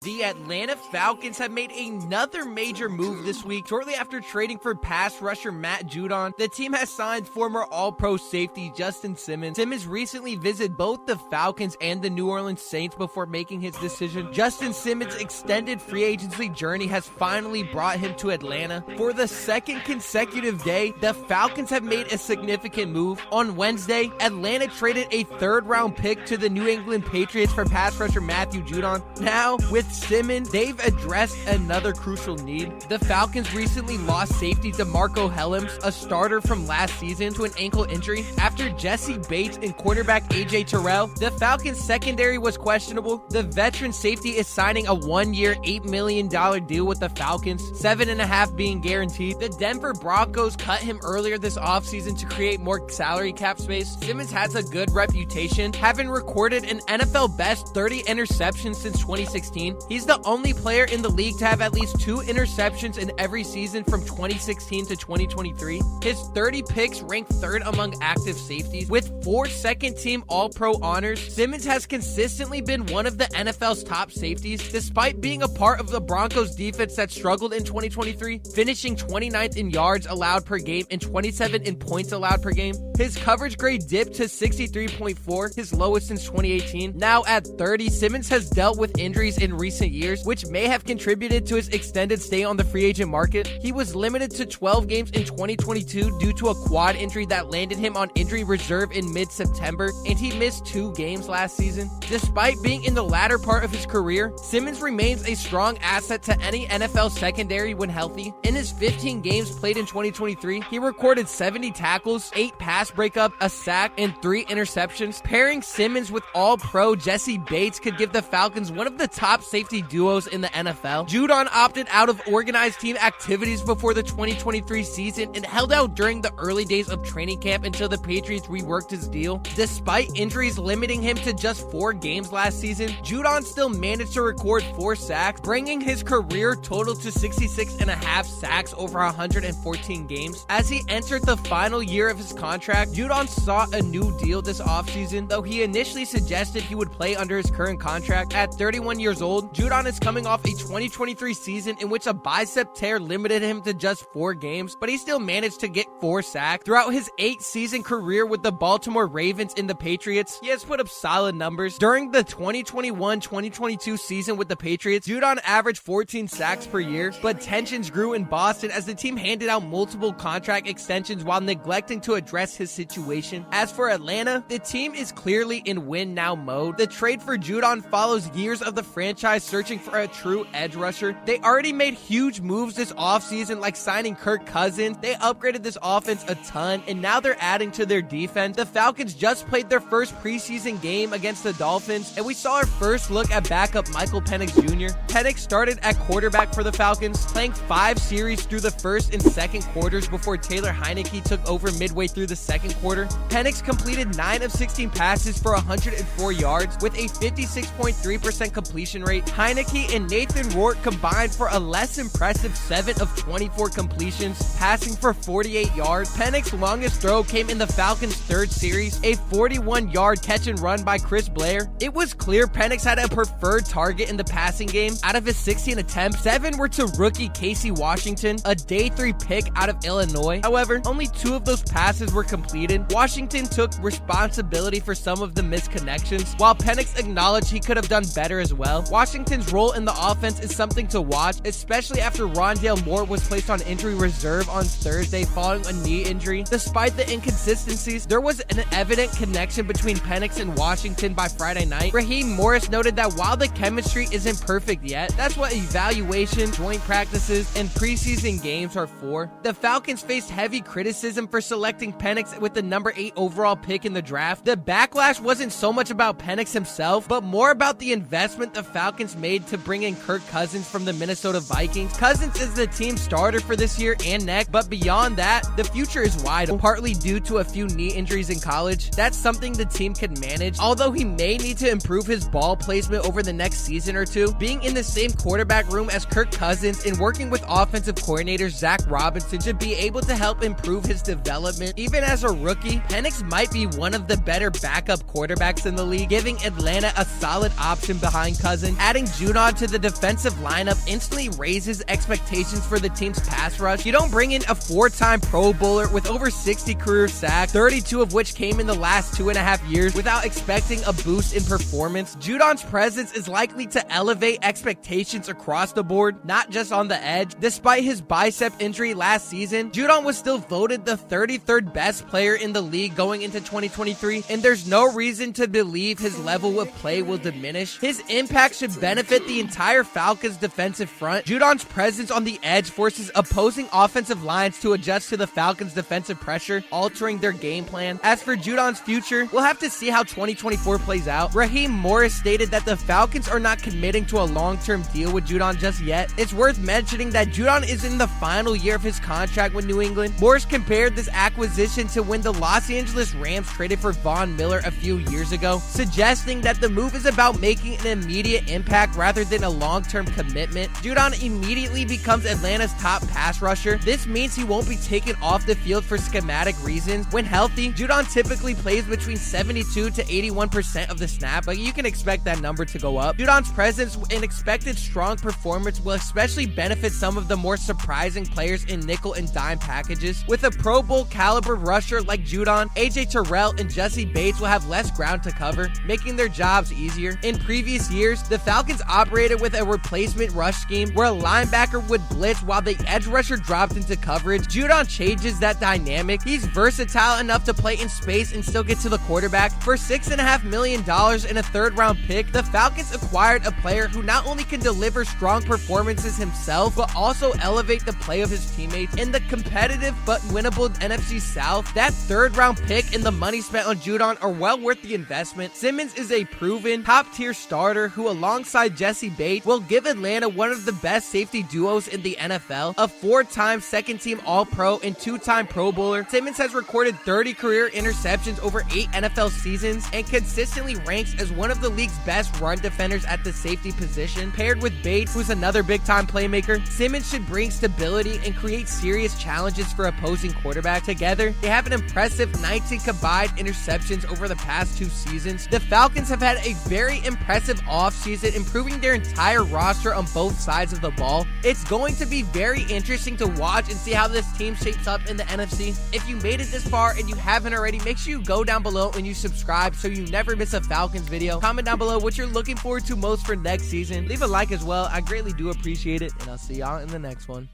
The Atlanta Falcons have made another major move this week. Shortly after trading for pass rusher Matt Judon, the team has signed former All-Pro safety Justin Simmons. Simmons recently visited both the Falcons and the New Orleans Saints before making his decision. Justin Simmons' extended free agency journey has finally brought him to Atlanta. For the second consecutive day, the Falcons have made a significant move. On Wednesday, Atlanta traded a third-round pick to the New England Patriots for pass rusher Matthew Judon. Now, with Simmons, they've addressed another crucial need. The Falcons recently lost safety DeMarco Helms, a starter from last season, to an ankle injury. After Jesse Bates and quarterback AJ Terrell, the Falcons secondary was questionable. The veteran safety is signing a one-year, $8 million deal with the Falcons, $7.5 being guaranteed. The Denver Broncos cut him earlier this offseason to create more salary cap space. Simmons has a good reputation, having recorded an NFL best 30 interceptions since 2016. He's the only player in the league to have at least 2 interceptions in every season from 2016 to 2023. His 30 picks rank 3rd among active safeties. With 4 second-team All-Pro honors, Simmons has consistently been one of the NFL's top safeties, despite being a part of the Broncos defense that struggled in 2023, finishing 29th in yards allowed per game and 27 in points allowed per game. His coverage grade dipped to 63.4, his lowest since 2018. Now at 30, Simmons has dealt with injuries in recent years, which may have contributed to his extended stay on the free agent market. He was limited to 12 games in 2022 due to a quad injury that landed him on injury reserve in mid-September, and he missed 2 games last season. Despite being in the latter part of his career, Simmons remains a strong asset to any NFL secondary when healthy. In his 15 games played in 2023, he recorded 70 tackles, 8 pass breakup, a sack, and 3 interceptions. Pairing Simmons with All-Pro Jesse Bates could give the Falcons one of the top safety duos in the NFL. Judon opted out of organized team activities before the 2023 season and held out during the early days of training camp until the Patriots reworked his deal. Despite injuries limiting him to just 4 games last season, Judon still managed to record 4 sacks, bringing his career total to 66.5 sacks over 114 games. As he entered the final year of his contract, Judon sought a new deal this offseason, though he initially suggested he would play under his current contract. At 31 years old, Judon is coming off a 2023 season in which a bicep tear limited him to just 4 games, but he still managed to get 4 sacks. Throughout his 8-season career with the Baltimore Ravens and the Patriots, he has put up solid numbers. During the 2021-2022 season with the Patriots, Judon averaged 14 sacks per year, but tensions grew in Boston as the team handed out multiple contract extensions while neglecting to address his situation. As for Atlanta, the team is clearly in win-now mode. The trade for Judon follows years of the franchise searching for a true edge rusher. They already made huge moves this offseason, like signing Kirk Cousins. They upgraded this offense a ton, and now they're adding to their defense. The Falcons just played their first preseason game against the Dolphins, and we saw our first look at backup Michael Penix Jr. Penix started at quarterback for the Falcons, playing 5 series through the first and second quarters before Taylor Heineke took over midway through the second quarter. Penix completed 9 of 16 passes for 104 yards with a 56.3% completion rate. Heineke and Nathan Rourke combined for a less impressive 7 of 24 completions, passing for 48 yards. Penix's longest throw came in the Falcons' 3rd series, a 41-yard catch and run by Chris Blair. It was clear Penix had a preferred target in the passing game. Out of his 16 attempts, 7 were to rookie Casey Washington, a day 3 pick out of Illinois. However, only 2 of those passes were completed. Washington took responsibility for some of the missed connections, while Penix acknowledged he could have done better as well. Washington's role in the offense is something to watch, especially after Rondale Moore was placed on injury reserve on Thursday following a knee injury. Despite the inconsistencies, there was an evident connection between Penix and Washington by Friday night. Raheem Morris noted that while the chemistry isn't perfect yet, that's what evaluation, joint practices, and preseason games are for. The Falcons faced heavy criticism for selecting Penix with the number 8 overall pick in the draft. The backlash wasn't so much about Penix himself, but more about the investment the Falcons made to bring in Kirk Cousins from the Minnesota Vikings. Cousins is the team's starter for this year and next, but beyond that, the future is wide open, partly due to a few knee injuries in college. That's something the team can manage, although he may need to improve his ball placement over the next season or two. Being in the same quarterback room as Kirk Cousins and working with offensive coordinator Zach Robinson should be able to help improve his development, even as as a rookie, Penix might be one of the better backup quarterbacks in the league, giving Atlanta a solid option behind Cousins. Adding Judon to the defensive lineup instantly raises expectations for the team's pass rush. You don't bring in a 4-time Pro Bowler with over 60 career sacks, 32 of which came in the last 2.5 years, without expecting a boost in performance. Judon's presence is likely to elevate expectations across the board, not just on the edge. Despite his bicep injury last season, Judon was still voted the 33rd best player in the league going into 2023, and there's no reason to believe his level of play will diminish. His impact should benefit the entire Falcons defensive front. Judon's presence on the edge forces opposing offensive lines to adjust to the Falcons' defensive pressure, altering their game plan. As for Judon's future, we'll have to see how 2024 plays out. Raheem Morris stated that the Falcons are not committing to a long-term deal with Judon just yet. It's worth mentioning that Judon is in the final year of his contract with New England. Morris compared this acquisition to when the Los Angeles Rams traded for Von Miller a few years ago, suggesting that the move is about making an immediate impact rather than a long-term commitment. Judon immediately becomes Atlanta's top pass rusher. This means he won't be taken off the field for schematic reasons. When healthy, Judon typically plays between 72 to 81% of the snap, but you can expect that number to go up. Judon's presence and expected strong performance will especially benefit some of the more surprising players in nickel and dime packages. With a Pro Bowl caliber rusher like Judon, AJ Terrell and Jesse Bates will have less ground to cover, making their jobs easier. In previous years, the Falcons operated with a replacement rush scheme where a linebacker would blitz while the edge rusher dropped into coverage. Judon changes that dynamic. He's versatile enough to play in space and still get to the quarterback. For $6.5 million and a third-round pick, the Falcons acquired a player who not only can deliver strong performances himself, but also elevate the play of his teammates. In the competitive but winnable NFC South, that third-round pick and the money spent on Judon are well worth the investment. Simmons is a proven top-tier starter who, alongside Jesse Bates, will give Atlanta one of the best safety duos in the NFL. A 4-time second-team All-Pro and 2-time Pro Bowler, Simmons has recorded 30 career interceptions over 8 NFL seasons and consistently ranks as one of the league's best run defenders at the safety position. Paired with Bates, who's another big-time playmaker, Simmons should bring stability and create serious challenges for opposing quarterbacks. Together, they have an impressive 19 combined interceptions over the past 2 seasons. The Falcons have had a very impressive offseason, improving their entire roster on both sides of the ball. It's going to be very interesting to watch and see how this team shapes up in the NFC. If you made it this far and you haven't already, make sure you go down below and you subscribe so you never miss a Falcons video. Comment down below what you're looking forward to most for next season. Leave a like as well. I greatly do appreciate it, and I'll see y'all in the next one.